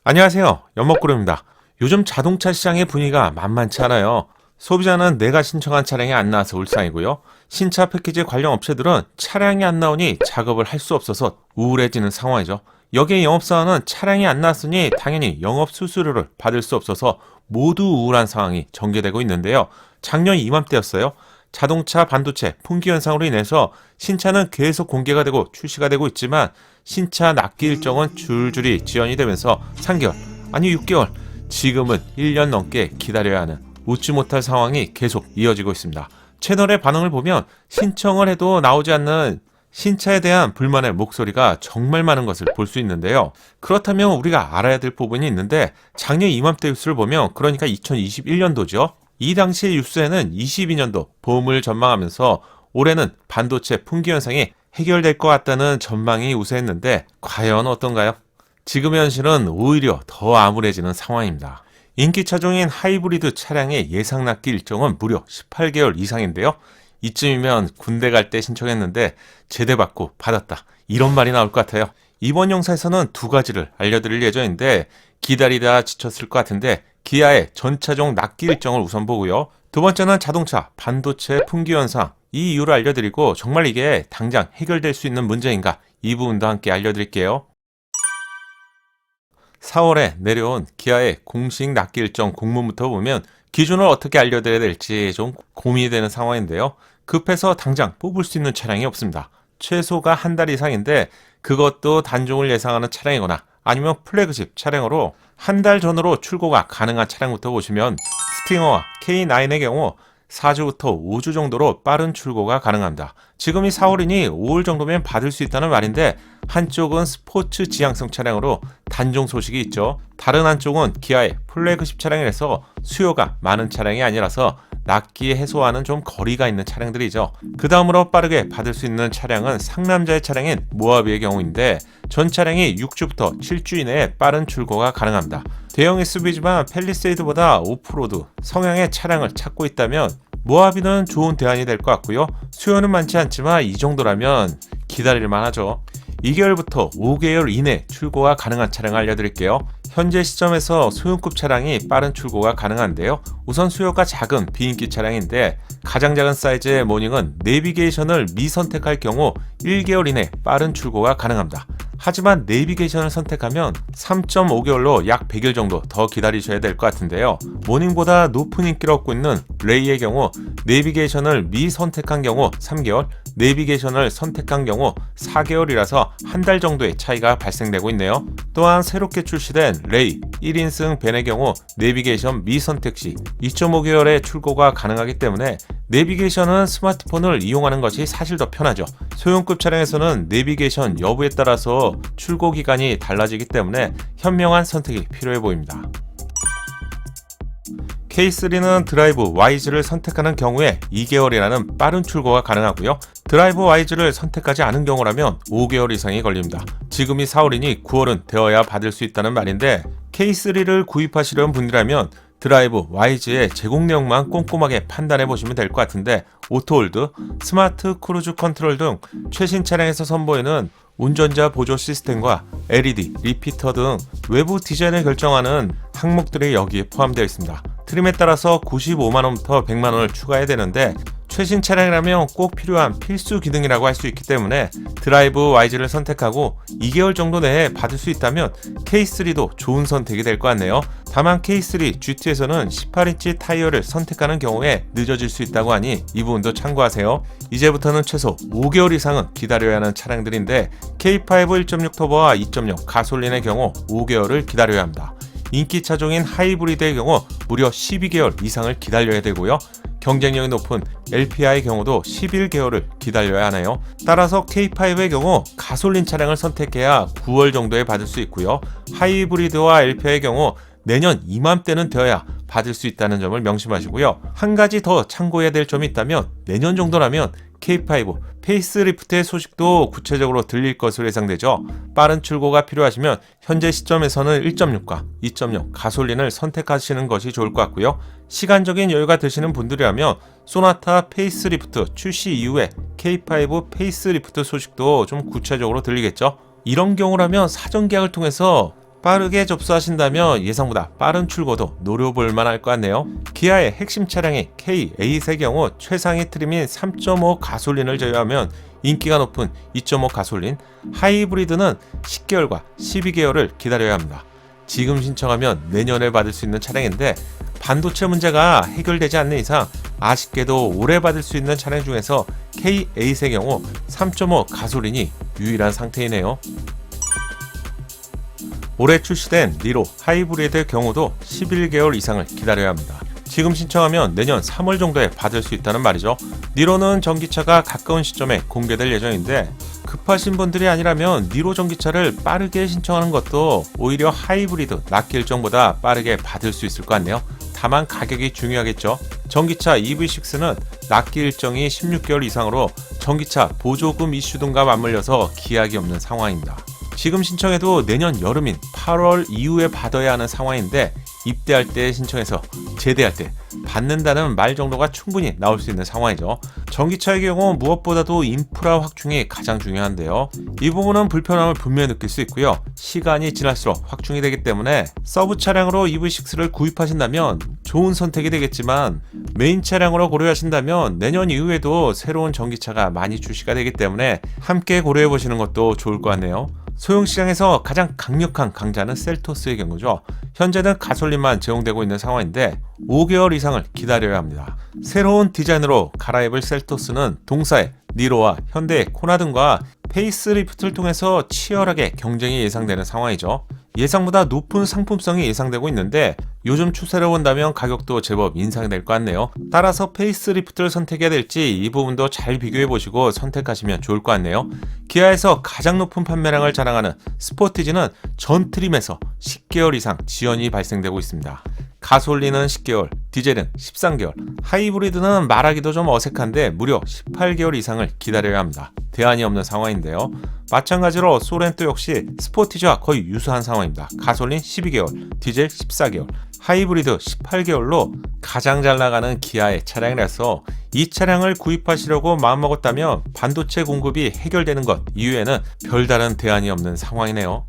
안녕하세요. 연목구름입니다. 요즘 자동차 시장의 분위기가 만만치 않아요. 소비자는 내가 신청한 차량이 안 나와서 울상이고요. 신차 패키지 관련 업체들은 차량이 안 나오니 작업을 할 수 없어서 우울해지는 상황이죠. 여기에 영업사원은 차량이 안 나왔으니 당연히 영업 수수료를 받을 수 없어서 모두 우울한 상황이 전개되고 있는데요. 작년 이맘때였어요. 자동차 반도체 품귀 현상으로 인해서 신차는 계속 공개가 되고 출시가 되고 있지만 신차 납기 일정은 줄줄이 지연이 되면서 3개월, 아니 6개월, 지금은 1년 넘게 기다려야 하는 웃지 못할 상황이 계속 이어지고 있습니다. 채널의 반응을 보면 신청을 해도 나오지 않는 신차에 대한 불만의 목소리가 정말 많은 것을 볼 수 있는데요. 그렇다면 우리가 알아야 될 부분이 있는데 작년 이맘때 뉴스를 보면 그러니까 2021년도죠. 이 당시의 뉴스에는 22년도 봄을 전망하면서 올해는 반도체 품귀 현상이 해결될 것 같다는 전망이 우세했는데 과연 어떤가요? 지금의 현실은 오히려 더 암울해지는 상황입니다. 인기 차종인 하이브리드 차량의 예상 납기 일정은 무려 18개월 이상인데요. 이쯤이면 군대 갈 때 신청했는데 제대받고 받았다, 이런 말이 나올 것 같아요. 이번 영상에서는 두 가지를 알려드릴 예정인데 기다리다 지쳤을 것 같은데 기아의 전차종 납기 일정을 우선 보고요. 두 번째는 자동차 반도체 품귀 현상, 이 이유를 알려드리고 정말 이게 당장 해결될 수 있는 문제인가, 이 부분도 함께 알려드릴게요. 4월에 내려온 기아의 공식 납기 일정 공문부터 보면 기준을 어떻게 알려드려야 될지 좀 고민이 되는 상황인데요. 급해서 당장 뽑을 수 있는 차량이 없습니다. 최소가 한 달 이상인데 그것도 단종을 예상하는 차량이거나 아니면 플래그십 차량으로 한 달 전으로 출고가 가능한 차량부터 보시면 스팅어와 K9의 경우 4주부터 5주 정도로 빠른 출고가 가능합니다. 지금이 4월이니 5월 정도면 받을 수 있다는 말인데 한쪽은 스포츠 지향성 차량으로 단종 소식이 있죠. 다른 한쪽은 기아의 플래그십 차량이라서 수요가 많은 차량이 아니라서 납기에 해소와는 좀 거리가 있는 차량들이죠. 그 다음으로 빠르게 받을 수 있는 차량은 상남자의 차량인 모하비의 경우인데 전 차량이 6주부터 7주 이내에 빠른 출고가 가능합니다. 대형 SUV지만 팰리세이드보다 오프로드 성향의 차량을 찾고 있다면 모하비는 좋은 대안이 될 것 같고요. 수요는 많지 않지만 이 정도라면 기다릴만 하죠. 2개월부터 5개월 이내 출고가 가능한 차량을 알려드릴게요. 현재 시점에서 소형급 차량이 빠른 출고가 가능한데요. 우선 수요가 작은 비인기 차량인데 가장 작은 사이즈의 모닝은 내비게이션을 미선택할 경우 1개월 이내 빠른 출고가 가능합니다. 하지만 내비게이션을 선택하면 3.5개월로 약 100일 정도 더 기다리셔야 될 것 같은데요. 모닝보다 높은 인기를 얻고 있는 레이의 경우 내비게이션을 미선택한 경우 3개월, 내비게이션을 선택한 경우 4개월이라서 한 달 정도의 차이가 발생되고 있네요. 또한 새롭게 출시된 레이 1인승 벤의 경우 내비게이션 미선택 시 2.5개월의 출고가 가능하기 때문에 내비게이션은 스마트폰을 이용하는 것이 사실 더 편하죠. 소형급 차량에서는 내비게이션 여부에 따라서 출고 기간이 달라지기 때문에 현명한 선택이 필요해 보입니다. K3는 드라이브 와이즈를 선택하는 경우에 2개월이라는 빠른 출고가 가능하고요. 드라이브 와이즈를 선택하지 않은 경우라면 5개월 이상이 걸립니다. 지금이 4월이니 9월은 되어야 받을 수 있다는 말인데 K3를 구입하시려는 분이라면 드라이브 와이즈의 제공 내용만 꼼꼼하게 판단해 보시면 될 것 같은데 오토홀드, 스마트 크루즈 컨트롤 등 최신 차량에서 선보이는 운전자 보조 시스템과 LED, 리피터 등 외부 디자인을 결정하는 항목들이 여기에 포함되어 있습니다. 트림에 따라서 95만원부터 100만원을 추가해야 되는데 최신 차량이라면 꼭 필요한 필수 기능이라고 할 수 있기 때문에 드라이브 와이즈를 선택하고 2개월 정도 내에 받을 수 있다면 K3도 좋은 선택이 될 것 같네요. 다만 K3 GT에서는 18인치 타이어를 선택하는 경우에 늦어질 수 있다고 하니 이 부분도 참고하세요. 이제부터는 최소 5개월 이상은 기다려야 하는 차량들인데 K5 1.6 터보와 2.0 가솔린의 경우 5개월을 기다려야 합니다. 인기 차종인 하이브리드의 경우 무려 12개월 이상을 기다려야 되고요. 경쟁력이 높은 LPI의 경우도 11개월을 기다려야 하네요. 따라서 K5의 경우 가솔린 차량을 선택해야 9월 정도에 받을 수 있고요. 하이브리드와 LPI의 경우 내년 이맘때는 되어야 받을 수 있다는 점을 명심하시고요. 한 가지 더 참고해야 될 점이 있다면 내년 정도라면 K5 페이스리프트의 소식도 구체적으로 들릴 것으로 예상되죠. 빠른 출고가 필요하시면 현재 시점에서는 1.6과 2.0 가솔린을 선택하시는 것이 좋을 것 같고요. 시간적인 여유가 되시는 분들이라면 소나타 페이스리프트 출시 이후에 K5 페이스리프트 소식도 좀 구체적으로 들리겠죠. 이런 경우라면 사전 계약을 통해서 빠르게 접수하신다면 예상보다 빠른 출고도 노려볼 만할 것 같네요. 기아의 핵심 차량인 K8의 경우 최상위 트림인 3.5 가솔린을 제외하면 인기가 높은 2.5 가솔린, 하이브리드는 10개월과 12개월을 기다려야 합니다. 지금 신청하면 내년에 받을 수 있는 차량인데 반도체 문제가 해결되지 않는 이상 아쉽게도 올해 받을 수 있는 차량 중에서 K8의 경우 3.5 가솔린이 유일한 상태이네요. 올해 출시된 니로 하이브리드의 경우도 11개월 이상을 기다려야 합니다. 지금 신청하면 내년 3월 정도에 받을 수 있다는 말이죠. 니로는 전기차가 가까운 시점에 공개될 예정인데 급하신 분들이 아니라면 니로 전기차를 빠르게 신청하는 것도 오히려 하이브리드 납기 일정보다 빠르게 받을 수 있을 것 같네요. 다만 가격이 중요하겠죠. 전기차 EV6는 납기 일정이 16개월 이상으로 전기차 보조금 이슈 등과 맞물려서 기약이 없는 상황입니다. 지금 신청해도 내년 여름인 8월 이후에 받아야 하는 상황인데 입대할 때 신청해서 제대할 때 받는다는 말 정도가 충분히 나올 수 있는 상황이죠. 전기차의 경우 무엇보다도 인프라 확충이 가장 중요한데요. 이 부분은 불편함을 분명히 느낄 수 있고요. 시간이 지날수록 확충이 되기 때문에 서브 차량으로 EV6를 구입하신다면 좋은 선택이 되겠지만 메인 차량으로 고려하신다면 내년 이후에도 새로운 전기차가 많이 출시가 되기 때문에 함께 고려해 보시는 것도 좋을 것 같네요. 소형시장에서 가장 강력한 강자는 셀토스의 경우죠. 현재는 가솔린만 제공되고 있는 상황인데 5개월 이상을 기다려야 합니다. 새로운 디자인으로 갈아입을 셀토스는 동사의 니로와 현대의 코나 등과 페이스리프트를 통해서 치열하게 경쟁이 예상되는 상황이죠. 예상보다 높은 상품성이 예상되고 있는데 요즘 추세를 본다면 가격도 제법 인상이 될 것 같네요. 따라서 페이스리프트를 선택해야 될지 이 부분도 잘 비교해보시고 선택하시면 좋을 것 같네요. 기아에서 가장 높은 판매량을 자랑하는 스포티지는 전 트림에서 10개월 이상 지연이 발생되고 있습니다. 가솔린은 10개월, 디젤은 13개월, 하이브리드는 말하기도 좀 어색한데 무려 18개월 이상을 기다려야 합니다. 대안이 없는 상황인데요. 마찬가지로 소렌토 역시 스포티지와 거의 유사한 상황입니다. 가솔린 12개월, 디젤 14개월, 하이브리드 18개월로 가장 잘 나가는 기아의 차량이라서 이 차량을 구입하시려고 마음먹었다면 반도체 공급이 해결되는 것 이외에는 별다른 대안이 없는 상황이네요.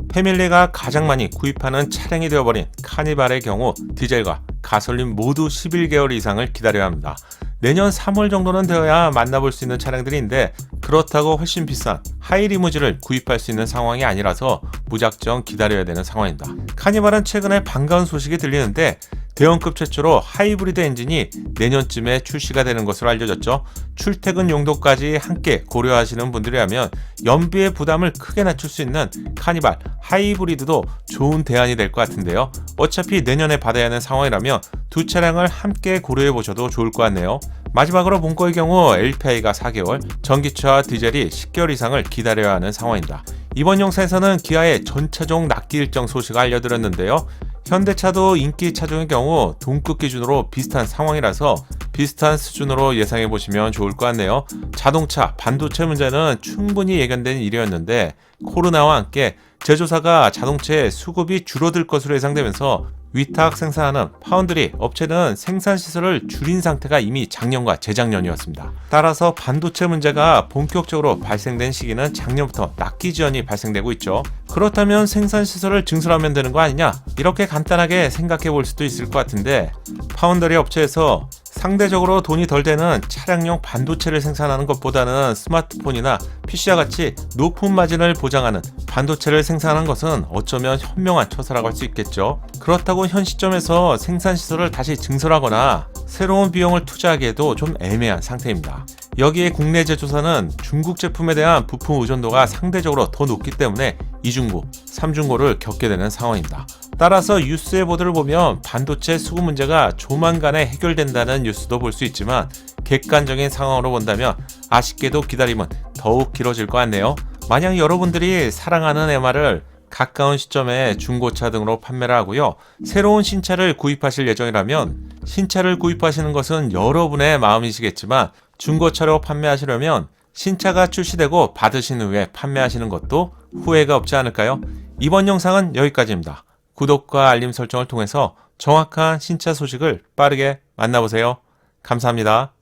패밀리가 가장 많이 구입하는 차량이 되어버린 카니발의 경우 디젤과 가솔린 모두 11개월 이상을 기다려야 합니다. 내년 3월 정도는 되어야 만나볼 수 있는 차량들인데 그렇다고 훨씬 비싼 하이리무진을 구입할 수 있는 상황이 아니라서 무작정 기다려야 되는 상황입니다. 카니발은 최근에 반가운 소식이 들리는데 대형급 최초로 하이브리드 엔진이 내년쯤에 출시가 되는 것으로 알려졌죠. 출퇴근 용도까지 함께 고려하시는 분들이라면 연비의 부담을 크게 낮출 수 있는 카니발 하이브리드도 좋은 대안이 될 것 같은데요. 어차피 내년에 받아야 하는 상황이라면 두 차량을 함께 고려해 보셔도 좋을 것 같네요. 마지막으로 본거의 경우 LPI가 4개월, 전기차와 디젤이 10개월 이상을 기다려야 하는 상황입니다. 이번 영상에서는 기아의 전차종 납기 일정 소식을 알려드렸는데요. 현대차도 인기 차종의 경우 동급 기준으로 비슷한 상황이라서 비슷한 수준으로 예상해 보시면 좋을 것 같네요. 자동차, 반도체 문제는 충분히 예견된 일이었는데 코로나와 함께 제조사가 자동차의 수급이 줄어들 것으로 예상되면서 위탁 생산하는 파운드리 업체는 생산 시설을 줄인 상태가 이미 작년과 재작년이었습니다. 따라서 반도체 문제가 본격적으로 발생된 시기는 작년부터 납기 지연이 발생되고 있죠. 그렇다면 생산 시설을 증설하면 되는 거 아니냐? 이렇게 간단하게 생각해 볼 수도 있을 것 같은데 파운드리 업체에서 상대적으로 돈이 덜 되는 차량용 반도체를 생산하는 것보다는 스마트폰이나 PC와 같이 높은 마진을 보장하는 반도체를 생산하는 것은 어쩌면 현명한 처사라고 할 수 있겠죠. 그렇다고 현 시점에서 생산시설을 다시 증설하거나 새로운 비용을 투자하기에도 좀 애매한 상태입니다. 여기에 국내 제조사는 중국 제품에 대한 부품 의존도가 상대적으로 더 높기 때문에 이중고, 삼중고를 겪게 되는 상황입니다. 따라서 뉴스의 보도를 보면 반도체 수급 문제가 조만간에 해결된다는 뉴스도 볼 수 있지만 객관적인 상황으로 본다면 아쉽게도 기다림은 더욱 길어질 것 같네요. 만약 여러분들이 사랑하는 MR을 가까운 시점에 중고차 등으로 판매를 하고요. 새로운 신차를 구입하실 예정이라면 신차를 구입하시는 것은 여러분의 마음이시겠지만 중고차로 판매하시려면 신차가 출시되고 받으신 후에 판매하시는 것도 후회가 없지 않을까요? 이번 영상은 여기까지입니다. 구독과 알림 설정을 통해서 정확한 신차 소식을 빠르게 만나보세요. 감사합니다.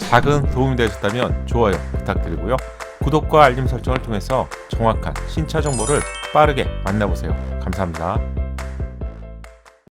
작은 도움이 되셨다면 좋아요 부탁드리고요. 구독과 알림 설정을 통해서 정확한 신차 정보를 빠르게 만나보세요. 감사합니다.